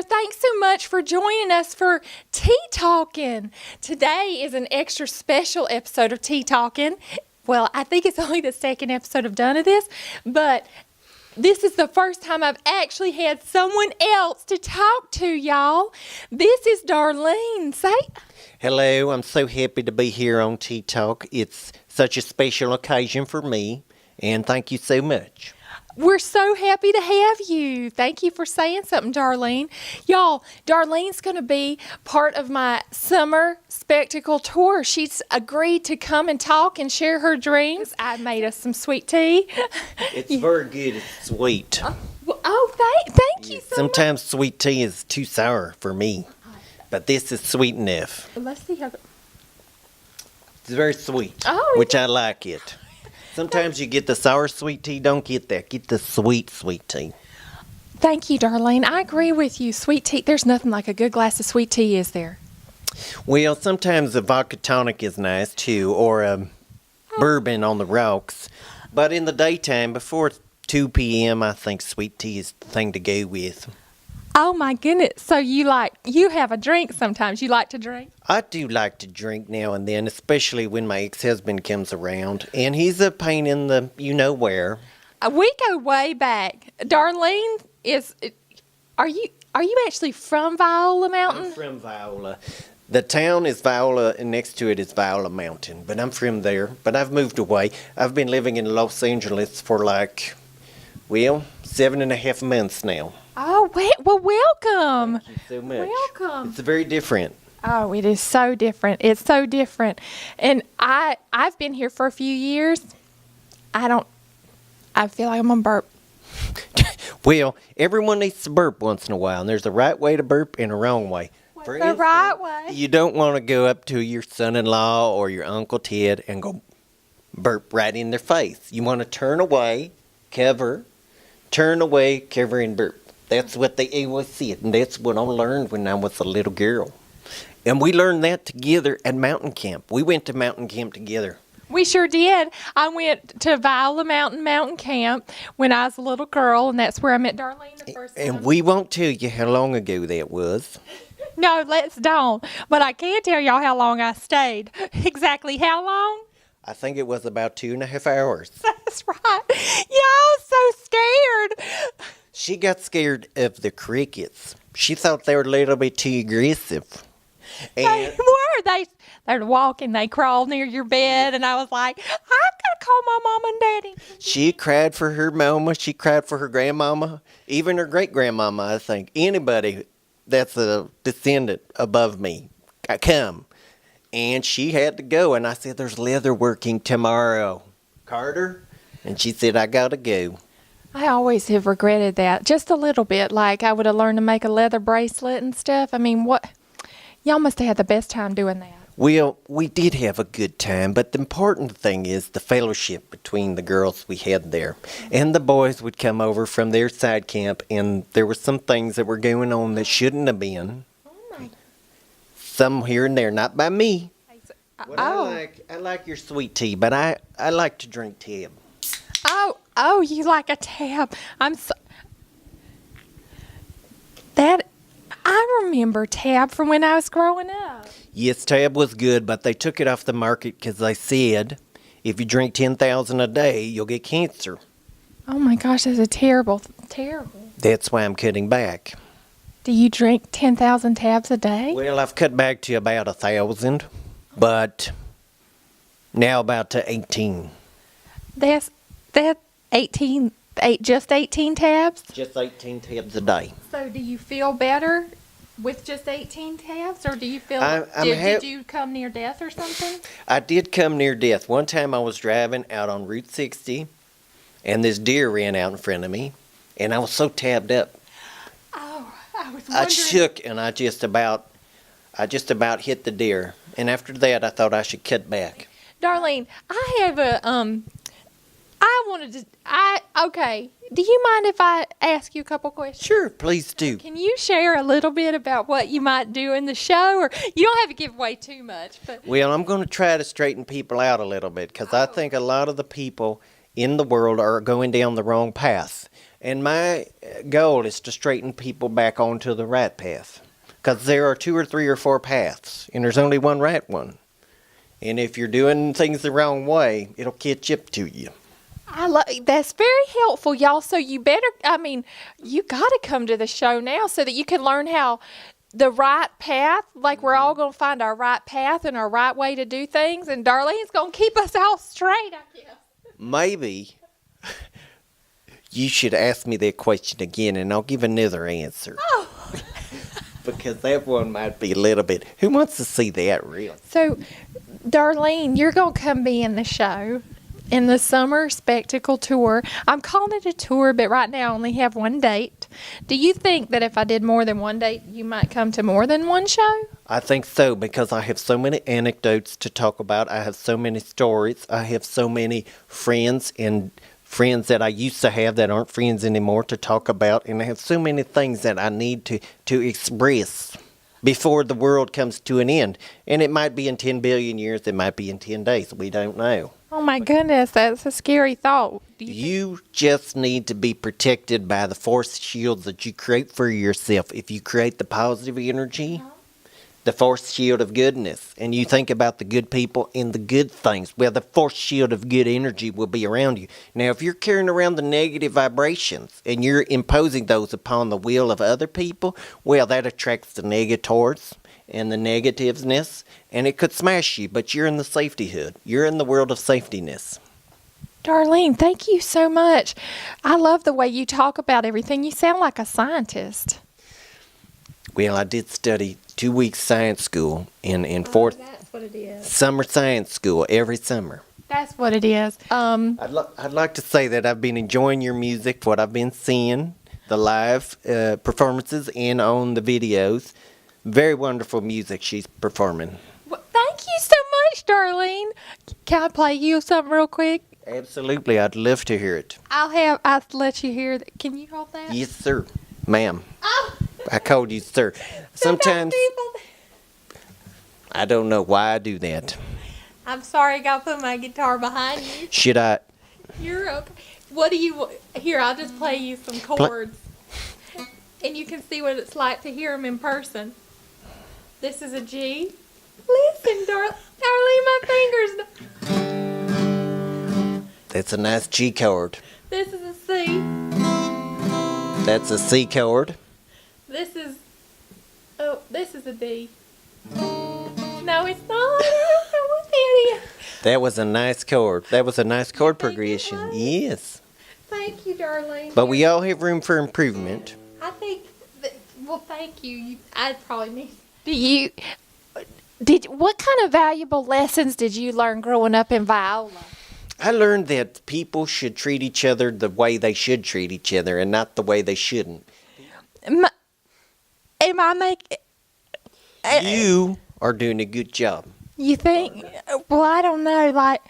there. Thanks so much for joining us for Tea Talkin. Today is an extra special episode of Tea Talkin. Well, I think it's only the second episode I've done of this, but this is the first time I've actually had someone else to talk to, y'all. This is Darlene. Say. Hello, I'm so happy to be here on Tea Talk. It's such a special occasion for me, and thank you so much. We're so happy to have you. Thank you for saying something, Darlene. Y'all, Darlene's going to be part of my summer spectacle tour. She's agreed to come and talk and share her dreams. I made us some sweet tea. It's very good. It's sweet. Thank you so much. Sometimes sweet tea is too sour for me, but this is sweet enough. Let's see how... It's very sweet, which I like it. Sometimes you get the sour sweet tea, don't get that. Get the sweet tea. Thank you, Darlene. I agree with you. Sweet tea, there's nothing like a good glass of sweet tea, is there? Well, sometimes a vodka tonic is nice too, or a bourbon on the rocks. But in the daytime, before 2 p.m., I think sweet tea is the thing to go with. Oh my goodness. So you have a drink sometimes. You like to drink? I do like to drink now and then, especially when my ex-husband comes around. And he's a pain in the you-know-where. We go way back. Darlene are you actually from Viola Mountain? I'm from Viola. The town is Viola, and next to it is Viola Mountain. But I'm from there. But I've moved away. I've been living in Los Angeles for 7.5 months now. Oh, well, welcome. Thank you so much. Welcome. It's very different. Oh, it is so different. It's so different. And I've been here for a few years. I feel like I'm on burp. Well, everyone needs to burp once in a while, and there's a right way to burp and a wrong way. What's the right way? You don't want to go up to your son-in-law or your Uncle Ted and go burp right in their face. You want to turn away, turn away, cover, and burp. That's what they always said, and that's what I learned when I was a little girl. And we learned that together at mountain camp. We went to mountain camp together. We sure did. I went to Viola Mountain camp when I was a little girl, and that's where I met Darlene the first time. And we won't tell you how long ago that was. No, let's don't. But I can tell y'all how long I stayed. Exactly how long? I think it was about 2.5 hours. That's right. Y'all so scared. She got scared of the crickets. She thought they were a little bit too aggressive. And they were. They're walking. They crawled near your bed, and I was like, I'm going to call my mom and daddy. She cried for her mama. She cried for her grandmama, even her great-grandmama, I think. Anybody that's a descendant above me, come. And she had to go, and I said, there's leather working tomorrow. Carter? And she said, I got to go. I always have regretted that, just a little bit. Like, I would have learned to make a leather bracelet and stuff. I mean, y'all must have had the best time doing that. Well, we did have a good time, but the important thing is the fellowship between the girls we had there. And the boys would come over from their side camp, and there were some things that were going on that shouldn't have been. Some here and there, not by me. I like your sweet tea, but I like to drink tab. Oh, you like a tab. I remember tab from when I was growing up. Yes, tab was good, but they took it off the market because they said if you drink 10,000 a day, you'll get cancer. Oh my gosh, that's terrible. That's why I'm cutting back. Do you drink 10,000 tabs a day? Well, I've cut back to about 1,000, but now about to 18. That's 18, just 18 tabs? Just 18 tabs a day. So do you feel better with just 18 tabs, or do you feel, did you come near death or something? I did come near death. One time I was driving out on Route 60, and this deer ran out in front of me, and I was so tabbed up. Oh, I was wondering. I shook, and I just about hit the deer. And after that, I thought I should cut back. Darlene, I have okay. Do you mind if I ask you a couple questions? Sure, please do. Can you share a little bit about what you might do in the show? Or you don't have to give away too much. But Well, I'm going to try to straighten people out a little bit because I think a lot of the people in the world are going down the wrong path. And my goal is to straighten people back onto the right path. Because there are 2 or 3 or 4 paths, and there's only one right one. And if you're doing things the wrong way, it'll catch up to you. That's very helpful, y'all. So you better, you got to come to the show now so that you can learn how the right path, like we're all going to find our right path and our right way to do things. And Darlene's going to keep us all straight, I guess. Maybe you should ask me that question again, and I'll give another answer. Oh. Because that one might be a little bit. Who wants to see that real? So, Darlene, you're going to come be in the show in the Summer Spectacle Tour. I'm calling it a tour, but right now I only have one date. Do you think that if I did more than one date, you might come to more than one show? I think so, because I have so many anecdotes to talk about. I have so many stories. I have so many friends and friends that I used to have that aren't friends anymore to talk about. And I have so many things that I need to express before the world comes to an end. And it might be in 10 billion years. It might be in 10 days. We don't know. Oh, my goodness. That's a scary thought. You just need to be protected by the force shields that you create for yourself. If you create the positive energy, the force shield of goodness, and you think about the good people and the good things, well, the force shield of good energy will be around you. Now, if you're carrying around the negative vibrations and you're imposing those upon the will of other people, well, that attracts the negators and the negativeness, and it could smash you, but you're in the safety hood. You're in the world of safetyness. Darlene, thank you so much. I love the way you talk about everything. You sound like a scientist. Well, I did study 2 weeks science school in fourth That's what it is. summer science school every summer. That's what it is. I'd like to say that I've been enjoying your music, what I've been seeing, the live performances and on the videos. Very wonderful music she's performing. Well, thank you so much, Darlene. Can I play you something real quick? Absolutely, I'd love to hear it. I'll let you hear that. Can you hold that? Yes, sir, ma'am. Oh. I called you sir. Sometimes people. I don't know why I do that. I'm sorry, I got to put my guitar behind you. Should I? You're okay. What do you here? I'll just play you some chords, and you can see what it's like to hear them in person. This is a G. Listen, Darlene, my fingers. That's a nice G chord. This is a C. That's a C chord. This is a D. No, it's not. I don't know what that is. That was a nice chord. That was a nice chord think it progression. was? Yes. Thank you, Darlene. But we all have room for improvement. I think well, thank you. I'd probably miss. What kind of valuable lessons did you learn growing up in Viola? I learned that people should treat each other the way they should treat each other and not the way they shouldn't. Am I making... You are doing a good job. You think? Well, I don't know. Like,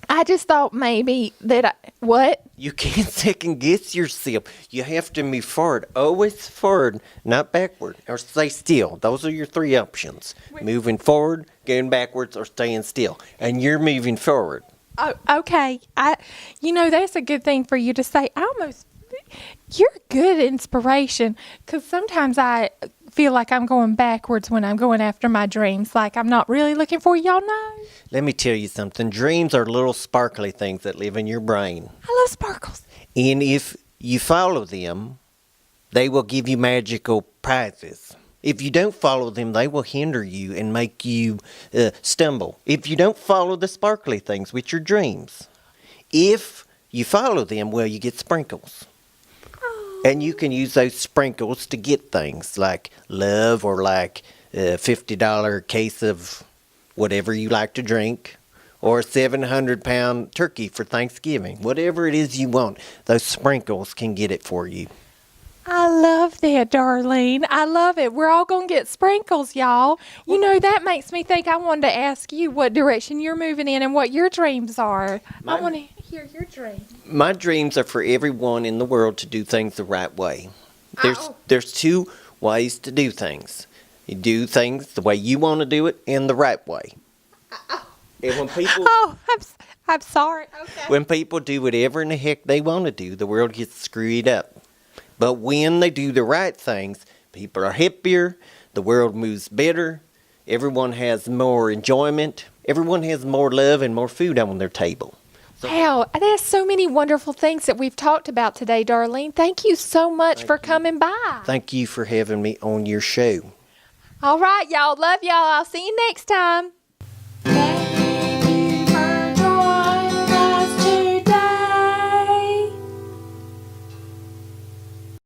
I just thought maybe that what? You can't second guess yourself. You have to move forward. Always forward, not backward. Or stay still. Those are your 3 options. Moving forward, going backwards, or staying still. And you're moving forward. Oh, okay. That's a good thing for you to say. You're good inspiration, because sometimes I feel like I'm going backwards when I'm going after my dreams. Like I'm not really looking for y'all know. Let me tell you something. Dreams are little sparkly things that live in your brain. I love sparkles. And if you follow them, they will give you magical prizes. If you don't follow them, they will hinder you and make you stumble. If you don't follow the sparkly things, which are dreams, if you follow them, well, you get sprinkles. And you can use those sprinkles to get things like love or like a $50 case of whatever you like to drink or a 700-pound turkey for Thanksgiving. Whatever it is you want, those sprinkles can get it for you. I love that, Darlene. I love it. We're all going to get sprinkles, y'all. That makes me think I wanted to ask you what direction you're moving in and what your dreams are. I want to hear your dreams. My dreams are for everyone in the world to do things the right way. There's 2 ways to do things. You do things the way you want to do it and the right way. And when people Oh, I'm sorry. Okay. when people do whatever in the heck they want to do, the world gets screwed up. But when they do the right things, people are happier, the world moves better, everyone has more enjoyment, everyone has more love and more food on their table. Wow, there's so many wonderful things that we've talked about today, Darlene. Thank you so much for coming by. Thank you for having me on your show. All right, y'all. Love y'all. I'll see you next time.